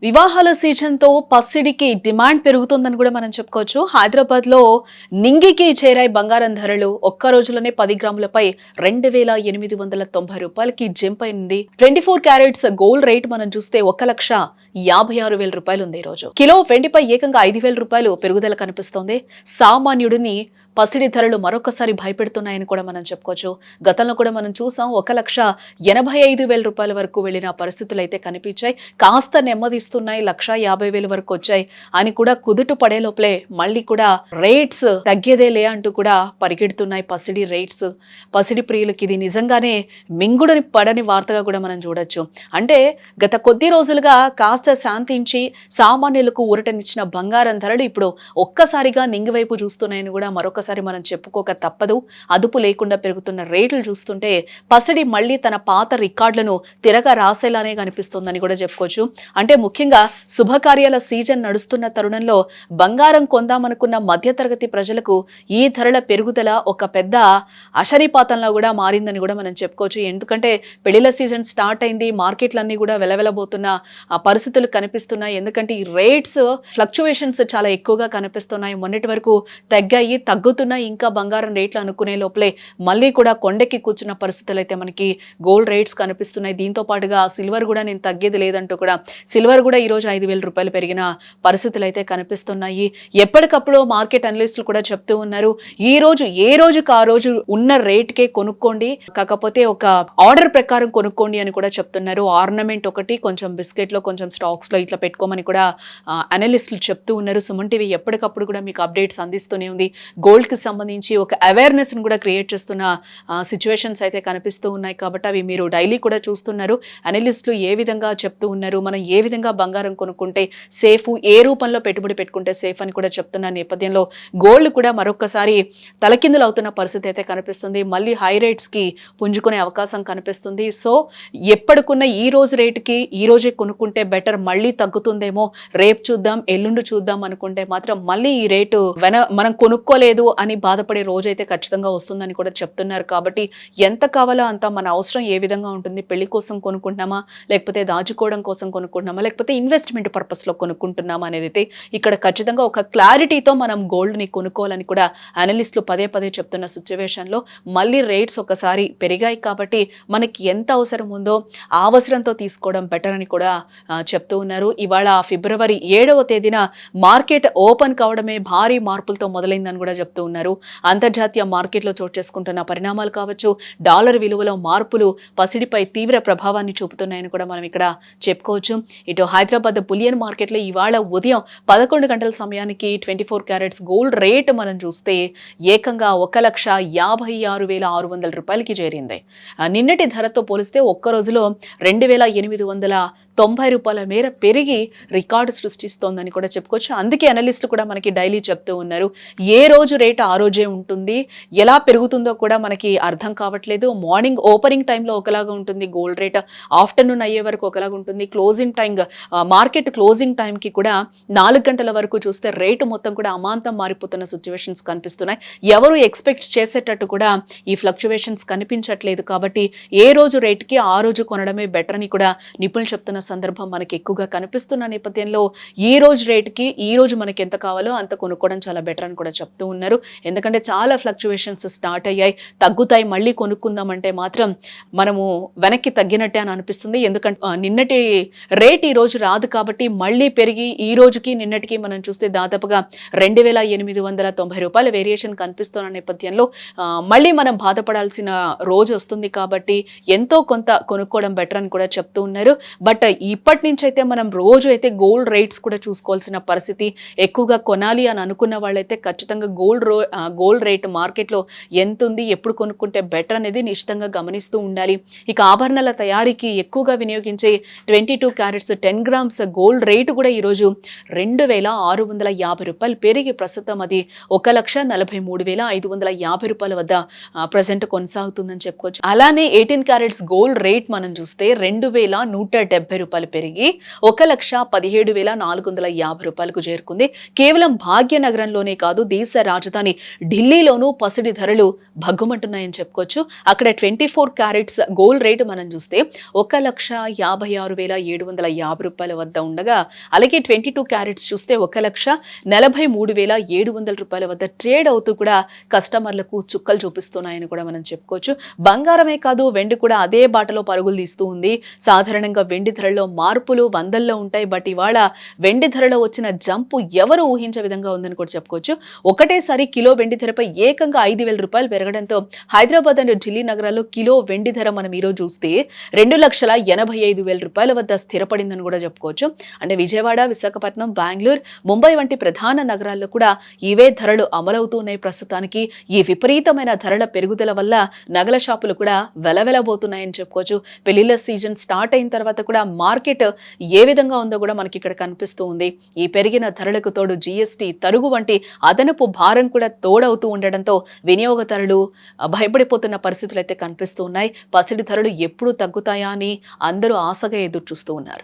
వివాహాల సీజన్తో పసిడికి డిమాండ్ పెరుగుతుందని కూడా మనం చెప్పుకోవచ్చు. హైదరాబాద్ లో నింగికి చేరాయి బంగారం ధరలు. ఒక్క రోజులోనే 10 గ్రాములపై 2,890 రూపాయలకి జంప్ అయింది. 24 క్యారెట్స్ గోల్డ్ రేట్ మనం చూస్తే 1,56,000 రూపాయలు ఉంది ఈ రోజు. కిలో వెండిపై ఏకంగా 5,000 రూపాయలు పెరుగుదల కనిపిస్తోంది. సామాన్యుడిని పసిడి ధరలు మరొకసారి భయపెడుతున్నాయని కూడా మనం చెప్పుకోవచ్చు. గతంలో కూడా మనం చూసాం 1,85,000 రూపాయల వరకు వెళ్లిన పరిస్థితులు అయితే కనిపించాయి. కాస్త నెమ్మదిస్తున్నాయి, 1,50,000 వరకు వచ్చాయి అని కూడా కుదుట పడే లోపలే మళ్ళీ కూడా రేట్స్ తగ్గేదేలే అంటూ కూడా పరిగెడుతున్నాయి పసిడి రేట్స్. పసిడి ప్రియులకి ఇది నిజంగానే మింగుడని పడని వార్తగా కూడా మనం చూడొచ్చు. అంటే గత కొద్ది రోజులుగా కాస్త శాంతించి సామాన్యులకు ఊరటనిచ్చిన బంగారం ధరలు ఇప్పుడు ఒక్కసారిగా నింగివైపు చూస్తున్నాయని కూడా మరొకసారి మనం చెప్పుకోక తప్పదు. అదుపు లేకుండా పెరుగుతున్న రేట్లు చూస్తుంటే పసిడి మళ్ళీ తన పాత రికార్డులను తిరగ రాసేలానే కనిపిస్తోందని కూడా చెప్పుకోవచ్చు. అంటే ముఖ్యంగా శుభకార్యాల సీజన్ నడుస్తున్న తరుణంలో బంగారం కొందామనుకున్న మధ్యతరగతి ప్రజలకు ఈ ధరల పెరుగుదల ఒక పెద్ద అశనిపాతంలో కూడా మారిందని కూడా మనం చెప్పుకోవచ్చు. ఎందుకంటే పెళ్లిళ్ల సీజన్ స్టార్ట్ అయింది, మార్కెట్లన్నీ కూడా వెలవెలబోతున్న పరిస్థితులు కనిపిస్తున్నాయి. ఎందుకంటే ఈ రేట్స్ ఫ్లక్చువేషన్స్ చాలా ఎక్కువగా కనిపిస్తున్నాయి. మొన్నటి వరకు తగ్గాయి, తగ్గుతున్నా ఇంకా బంగారం రేట్లు అనుకునే లోపలే మళ్ళీ కూడా కొండకి కూర్చున్న పరిస్థితులు అయితే మనకి గోల్డ్ రేట్స్ కనిపిస్తున్నాయి. దీంతో పాటుగా సిల్వర్ కూడా నేను తగ్గేది లేదంటూ కూడా సిల్వర్ కూడా ఈ రోజు 5,000 రూపాయలు పెరిగిన పరిస్థితులు అయితే కనిపిస్తున్నాయి. ఎప్పటికప్పుడు మార్కెట్ అనలిస్టులు కూడా చెప్తూ ఉన్నారు, ఈ రోజు ఏ రోజుకి ఆ రోజు ఉన్న రేట్కే కొనుక్కోండి, కాకపోతే ఒక ఆర్డర్ ప్రకారం కొనుక్కోండి అని కూడా చెప్తున్నారు. ఆర్నమెంట్ ఒకటి, కొంచెం బిస్కెట్ లో, కొంచెం స్టాక్స్ లో ఇట్లా పెట్టుకోమని కూడా అనలిస్టులు చెప్తూ ఉన్నారు. సుమన్ టీవీ ఎప్పటికప్పుడు కూడా మీకు అప్డేట్స్ అందిస్తూనే ఉంది. గోల్డ్ కి సంబంధించి ఒక అవేర్నెస్ ని కూడా క్రియేట్ చేస్తున్న సిచ్యువేషన్స్ అయితే కనిపిస్తూ ఉన్నాయి. కాబట్టి అవి మీరు డైలీ కూడా చూస్తున్నారు. అనలిస్టులు ఏ విధంగా చెప్తూ ఉన్నారు, మనం ఏ విధంగా బంగారం కొనుక్కుంటే సేఫ్, ఏ రూపంలో పెట్టుబడి పెట్టుకుంటే సేఫ్ అని కూడా చెప్తున్న నేపథ్యంలో గోల్డ్ కూడా మరొకసారి తలకిందులు అవుతున్న పరిస్థితి అయితే కనిపిస్తుంది. మళ్ళీ హై రేట్స్ కి పుంజుకునే అవకాశం కనిపిస్తుంది. సో ఎప్పటికున్న ఈ రోజు రేటుకి ఈ రోజే కొనుక్కుంటే బెటర్, మళ్ళీ తగ్గుతుందేమో, రేపు చూద్దాం, ఎల్లుండి చూద్దాం అనుకుంటే మాత్రం మళ్ళీ ఈ రేటు మనం కొనుక్కోలేదు అని బాధపడే రోజు అయితే ఖచ్చితంగా వస్తుందని కూడా చెప్తున్నారు. కాబట్టి ఎంత కావాలో అంత మన అవసరం ఏ విధంగా ఉంటుంది, పెళ్లి కోసం కొనుక్కుంటున్నామా, లేకపోతే దాచుకోవడం కోసం కొనుక్కుంటున్నామా, లేకపోతే ఇన్వెస్ట్మెంట్ పర్పస్ లో కొనుక్కుంటున్నామా అనేది అయితే ఇక్కడ ఖచ్చితంగా ఒక క్లారిటీతో మనం గోల్డ్ ని కొనుక్కోవాలని కూడా అనలిస్టులు పదే పదే చెప్తున్న సిచ్యువేషన్ లో మళ్ళీ రేట్స్ ఒకసారి పెరిగాయి. కాబట్టి మనకి ఎంత అవసరం ఉందో ఆ అవసరంతో తీసుకోవడం బెటర్ అని కూడా చెప్తూ ఉన్నారు. ఇవాళ ఫిబ్రవరి 7వ తేదీన మార్కెట్ ఓపెన్ కావడమే భారీ మార్పులతో మొదలైందని కూడా చెప్తూ ఉన్నారు. అంతర్జాతీయ మార్కెట్లో చోటు చేసుకుంటున్న పరిణామాలు కావచ్చు, డాలర్ విలువలో మార్పులు పసిడిపై తీవ్ర ప్రభావాన్ని చూపుతున్నాయని కూడా మనం ఇక్కడ చెప్పుకోవచ్చు. ఇటు హైదరాబాద్ బులియన్ మార్కెట్లో ఇవాళ ఉదయం 11 గంటల సమయానికి 24 క్యారెట్స్ గోల్డ్ రేట్ మనం చూస్తే ఏకంగా 1,56,600 రూపాయలకి చేరింది. నిన్నటి ధరతో పోలిస్తే ఒక్క రోజులో 2,890 రూపాయల మేర పెరిగి రికార్డు సృష్టిస్తోందని కూడా చెప్పుకోవచ్చు. అందుకే అనలిస్టులు కూడా మనకి డైలీ చెప్తూ ఉన్నారు, ఏ రోజు రేట్ ఆ రోజే ఉంటుంది, ఎలా పెరుగుతుందో కూడా మనకి అర్థం కావట్లేదు. మార్నింగ్ ఓపెనింగ్ టైంలో ఒకలాగా ఉంటుంది గోల్డ్ రేట్, ఆఫ్టర్నూన్ అయ్యే వరకు ఒకలాగా ఉంటుంది, క్లోజింగ్ టైం మార్కెట్ క్లోజింగ్ టైంకి కూడా 4 గంటల వరకు చూస్తే రేటు మొత్తం కూడా అమాంతం మారిపోతున్న సిచ్యువేషన్స్ కనిపిస్తున్నాయి. ఎవరు ఎక్స్పెక్ట్ చేసేటట్టు కూడా ఈ ఫ్లక్చువేషన్స్ కనిపించట్లేదు. కాబట్టి ఏ రోజు రేటుకి ఆ రోజు కొనడమే బెటర్ అని కూడా నిపుణులు చెప్తున్న సందర్భం మనకి ఎక్కువగా కనిపిస్తున్న నేపథ్యంలో ఈ రోజు రేటుకి ఈ రోజు మనకి ఎంత కావాలో అంత కొనుక్కోవడం చాలా బెటర్ అని కూడా చెప్తూ ఉన్నారు. ఎందుకంటే చాలా ఫ్లక్చువేషన్స్ స్టార్ట్ అయ్యాయి, తగ్గుతాయి, మళ్ళీ కొనుక్కుందామంటే మాత్రం మనము వెనక్కి తగ్గినట్టే అని అనిపిస్తుంది. ఎందుకంటే నిన్నటి రేట్ ఈ రోజు రాదు కాబట్టి మళ్ళీ పెరిగి ఈ రోజుకి నిన్నటికి మనం చూస్తే దాదాపుగా 2,890 రూపాయల వేరియేషన్ కనిపిస్తున్న నేపథ్యంలో మళ్ళీ మనం బాధపడాల్సిన రోజు వస్తుంది. కాబట్టి ఎంతో కొంత కొనుక్కోవడం బెటర్ అని కూడా చెప్తూ ఉన్నారు. బట్ ఇప్పటి నుంచి అయితే మనం రోజు అయితే గోల్డ్ రేట్స్ కూడా చూసుకోవాల్సిన పరిస్థితి. ఎక్కువగా కొనాలి అని అనుకున్న వాళ్ళైతే ఖచ్చితంగా గోల్డ్ రేట్ మార్కెట్లో ఎంత ఉంది, ఎప్పుడు కొనుక్కుంటే బెటర్ అనేది నిశ్చితంగా గమనిస్తూ ఉండాలి. ఇక ఆభరణాల తయారీకి ఎక్కువగా వినియోగించే 22 క్యారెట్స్ 10 గ్రామ్స్ గోల్డ్ రేటు కూడా ఈరోజు 2,650 రూపాయలు పెరిగి ప్రస్తుతం అది 1,43,550 రూపాయల వద్ద ప్రజెంట్ కొనసాగుతుందని చెప్పుకోవచ్చు. అలానే 18 క్యారెట్స్ గోల్డ్ రేట్ మనం చూస్తే 2,170 రూపాయలు పెరిగి 1,17,450 రూపాయలకు చేరుకుంది. కేవలం భాగ్యనగరంలోనే కాదు, దేశ రాజధాని ఢిల్లీలోనూ పసిడి ధరలు భగ్గుమంటున్నాయని చెప్పుకోవచ్చు. అక్కడ 24 క్యారెట్స్ గోల్డ్ రేటు మనం చూస్తే 1,56,750 రూపాయల వద్ద ఉండగా, అలాగే 22 క్యారెట్స్ చూస్తే 1,43,700 రూపాయల వద్ద ట్రేడ్ అవుతూ కూడా కస్టమర్లకు చుక్కలు చూపిస్తున్నాయని కూడా మనం చెప్పుకోవచ్చు. బంగారమే కాదు, వెండి కూడా అదే బాటలో పరుగులు తీస్తూ ఉంది. సాధారణంగా వెండి ధరల్లో మార్పులు వందల్లో ఉంటాయి. బట్ ఇవాళ వెండి ధరలో వచ్చిన జంపు ఎవరు ఊహించే విధంగా ఉందని కూడా చెప్పుకోవచ్చు. ఒకటేసారి కిలో వెండి ధరపై ఏకంగా 5,000 రూపాయలు పెరగడంతో హైదరాబాద్ అండ్ ఢిల్లీ నగరాల్లో కిలో వెండి ధర మనం ఈరోజు చూస్తే 2,85,000 రూపాయల వద్ద స్థిరపడిందని కూడా చెప్పుకోవచ్చు. అంటే విజయవాడ, విశాఖపట్నం, బెంగళూరు, ముంబై వంటి ప్రధాన నగరాల్లో కూడా ఇవే ధరలు అమలవుతూ ఉన్నాయి ప్రస్తుతానికి. ఈ విపరీతమైన ధరల పెరుగుదల వల్ల నగల షాపులు కూడా వెలవెలబోతున్నాయని చెప్పుకోవచ్చు. పెళ్లిళ్ల సీజన్ స్టార్ట్ అయిన తర్వాత కూడా మార్కెట్ ఏ విధంగా ఉందో కూడా మనకి ఇక్కడ కనిపిస్తూ ఉంది. ఈ పెరిగిన ధరలకు తోడు జీఎస్టీ, తరుగు వంటి అదనపు భారం కూడా తోడవుతూ ఉండడంతో వినియోగదారులు భయపడిపోతున్న పరిస్థితులు అయితే కనిపిస్తూ ఉన్నాయి. పసిడి ధరలు ఎప్పుడు తగ్గుతాయా అని అందరూ ఆశగా ఎదురు చూస్తూ ఉన్నారు.